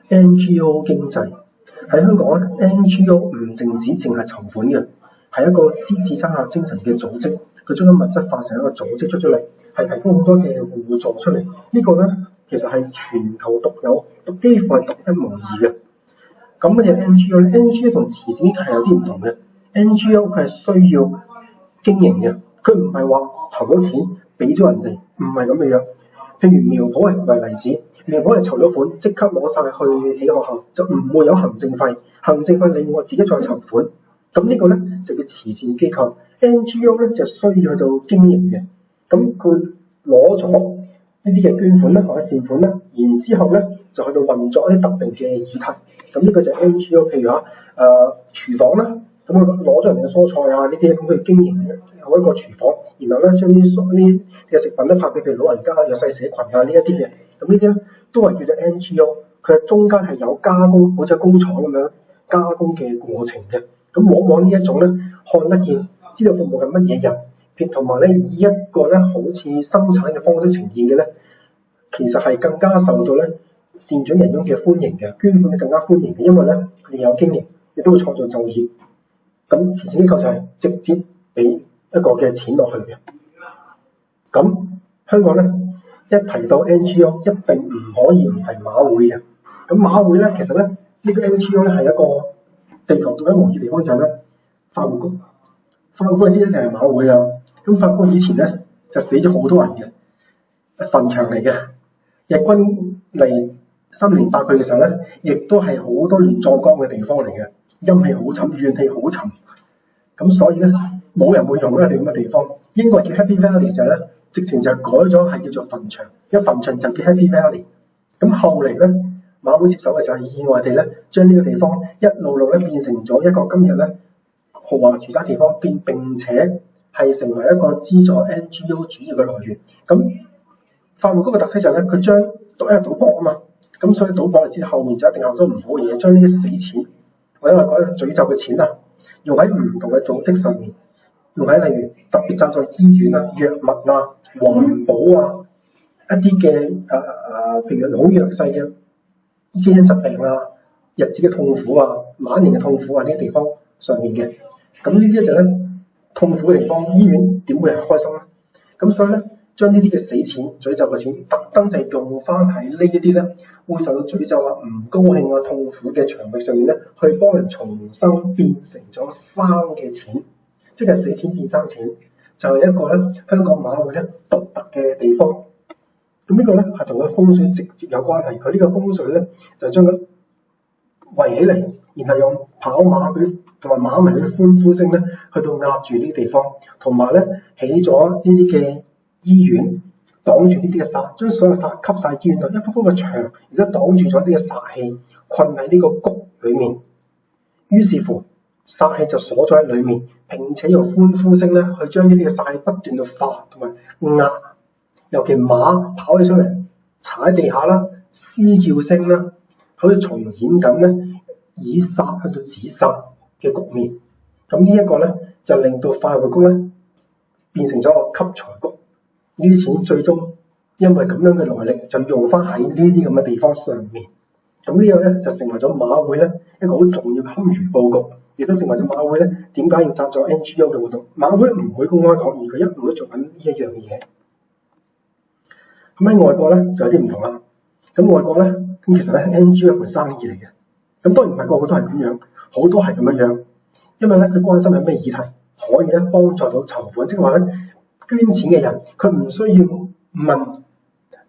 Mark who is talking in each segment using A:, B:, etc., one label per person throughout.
A: NGO 經濟喺香港咧 ，NGO 唔淨係籌款嘅，係一個獅子山下精神嘅組織，佢將啲物質化成一個組織出嚟，係提供好多嘅互助出嚟。呢個咧其實係全球獨有，幾乎係獨一無二嘅。咁乜嘢 NGO 咧 ？NGO 同慈善機構係有啲唔同嘅。NGO 佢係需要經營嘅，佢唔係話籌咗錢俾咗人哋，唔係咁嘅樣。譬如苗圃係為例子，苗圃係籌咗款，即刻攞晒去起學校，就唔會有行政費，行政費另外自己再籌款。咁呢個咧就叫慈善機構 ，NGO 咧就需要去到經營嘅。咁佢攞咗呢啲嘅捐款啦或者善款啦，然之後咧就去到運作一啲特定嘅議題。咁呢個就係 NGO， 譬如廚房啦，咁佢攞咗人哋嘅蔬菜啊呢啲，咁佢經營有一個廚房，然後咧將啲嘅食品咧派俾譬如老人家、弱勢社群啊呢一啲嘅，咁呢啲咧都係叫做 NGO， 佢係中間係有加工，好似工廠咁樣加工嘅過程嘅。咁往往呢一種咧看得見，知道服務係乜嘢人，同埋咧以一個咧好似生產嘅方式呈現嘅咧，其實係更加受到咧善長仁翁嘅歡迎嘅，捐款係更加歡迎嘅，因為咧佢哋有經營，亦都會創造就業。咁慈善機構就係直接俾一個嘅錢落去嘅。咁香港咧一提到 NGO， 一定唔可以唔提馬會嘅。咁馬會咧其實咧呢個 NGO 咧係一個地球獨一無二嘅地方，就係咧法務局。法務局知一定係馬會啊。咁法務局以前咧就死咗好多人嘅，墳場嚟嘅。日軍嚟新年8佢嘅時候咧，亦都係好多亂葬崗嘅地方嚟嘅，陰氣好沉，怨氣好沉。咁所以咧冇人會用呢個咁嘅地方。應該叫 Happy Valley 就係咧，直情就改咗係叫做墳場，因為墳場就叫 Happy Valley。咁後嚟咧馬會接手嘅時候，意外地咧將呢個地方一路咧變成咗一個今日咧豪華住宅地方，並且係成為一個資助 NGO 主要嘅來源。咁法務局嘅特色就係咧，佢將因為賭博啊嘛，咁所以賭博你知後面就一定有好多唔好嘅嘢，將呢啲死錢或者話講詛咒嘅錢啊，用喺唔同嘅組織上面，用喺例如特別贊助醫院啊、藥物啊、環保啊、一啲嘅譬如好弱勢嘅基因疾病啊、日子嘅痛苦啊、晚年嘅痛苦啊呢啲地方上面嘅。咁呢啲就咧痛苦嘅地方，醫院點會係開心咧？咁所以咧將呢啲嘅死錢、詛咒嘅錢，特登就係用翻喺呢一啲咧會受到詛咒啊、唔高興啊、痛苦嘅場域上面咧，去幫人重新變成咗生嘅錢，即係死錢變生錢，就係一個咧香港馬會咧獨特嘅地方。咁呢個咧係同佢風水直接有關係，佢呢個風水咧就將佢圍起嚟，然後用跑馬嗰啲同埋馬迷嗰啲歡呼聲咧去到壓住呢啲地方，同埋咧起咗呢啲嘅醫院擋住呢啲嘅煞，將所有煞吸晒醫院度，一幅幅嘅牆而家擋住咗呢個煞氣，困喺呢個谷裡面。於是乎煞氣就鎖咗喺裡面，並且用歡呼聲咧去將呢啲嘅煞氣不斷去化同埋壓，尤其馬跑起上嚟踩地下啦、嘶叫聲啦，好似重演緊咧以煞去到止煞嘅局面。咁呢一個咧就令到法務局咧變成咗一個吸財局。呢啲錢最終因為咁樣嘅來歷，就用翻喺呢啲咁嘅地方上面。咁呢個咧就成為咗馬會咧一個好重要嘅堪輿佈局，亦都成為咗馬會咧點解要贊助 NGO 嘅活動。馬會唔會公開講，而佢一路都做緊呢一樣嘅嘢。咁喺外國咧就有啲唔同啦。咁外國咧咁其實咧 NGO 係生意嚟嘅。咁當然唔係個個都係咁樣，好多係咁樣。因為咧佢關心有咩議題，可以咧幫助到籌款，即係話咧捐錢嘅人，佢唔需要問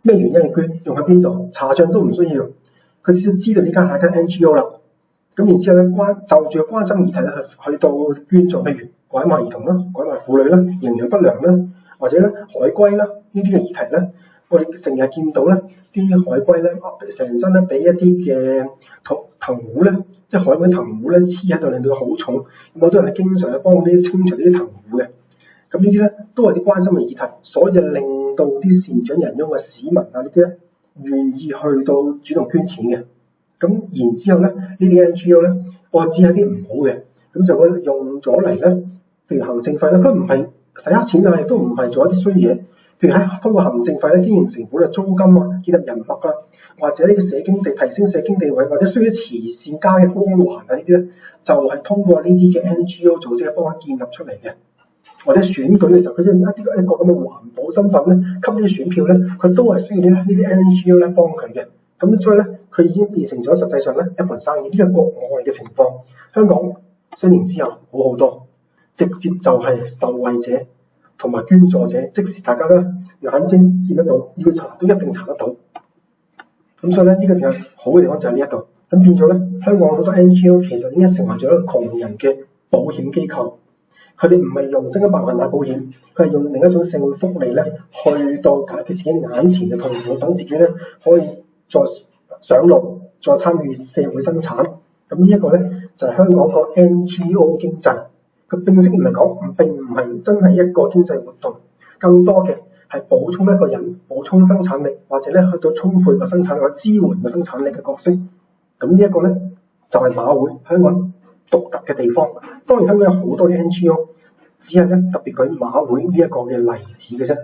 A: 咩原因嘅捐，用喺邊度，查賬都唔需要，佢只要知道呢間係間 NGO 啦。咁然之後咧就住關心議題咧去到捐助，譬如拐賣兒童啦、拐賣婦女啦、營養不良啦，或者咧海龜啦呢啲嘅議題咧，我哋成日見到咧啲海龜咧成身咧俾一啲嘅藤壺咧，即係海龜藤壺咧黐喺度，令到佢好重。咁好多人係經常去幫呢啲清除呢啲藤壺嘅。咁呢啲咧都係啲關心嘅議題，所以就令到啲善長仁翁嘅市民啊呢啲咧願意去到主動捐錢嘅。咁然之後咧呢啲 NGO 咧，我只係啲唔好嘅，咁就會用咗嚟咧，譬如行政費咧，佢唔係洗黑錢啊，亦都唔係做一啲衰嘢。譬譬如喺通過行政費咧、經營成本啊、租金啊、建立人脈啊，或者呢個社經地提升社經地位，或者需要慈善家嘅光環啊呢啲咧，就係通過呢啲嘅 NGO 組織幫佢建立出嚟嘅。或者選舉嘅時候，佢一個咁嘅環保身份咧，吸呢啲選票咧，佢都係需要呢啲 NGO 咧幫佢嘅。咁所以咧，佢已經變成咗實際上咧一盤生意。呢個國外嘅情況，香港4年之後好好多，直接就係受惠者同埋捐助者，即使大家咧眼睛見得到，要查都一定查得到。咁所以咧，呢個嘅好嘅地方就喺呢一度。咁變咗咧，香港好多 NGO 其實已經成為咗一個窮人嘅保險機構。佢哋唔係用真金白銀買保險，佢係用另一種社會福利咧，去到解決自己眼前嘅痛苦，等自己咧可以再上路，再參與社會生產。咁呢一個咧就係香港個 NGO 經濟。個並唔係真係一個經濟活動，更多嘅係補充一個人、補充生產力，或者咧去到充沛嘅生產力、或者支援嘅生產力嘅角色。咁呢一個咧就係馬會香港獨特嘅地方。當然香港有好多嘅 NGO，只係咧特別舉馬會呢一個嘅例子嘅啫。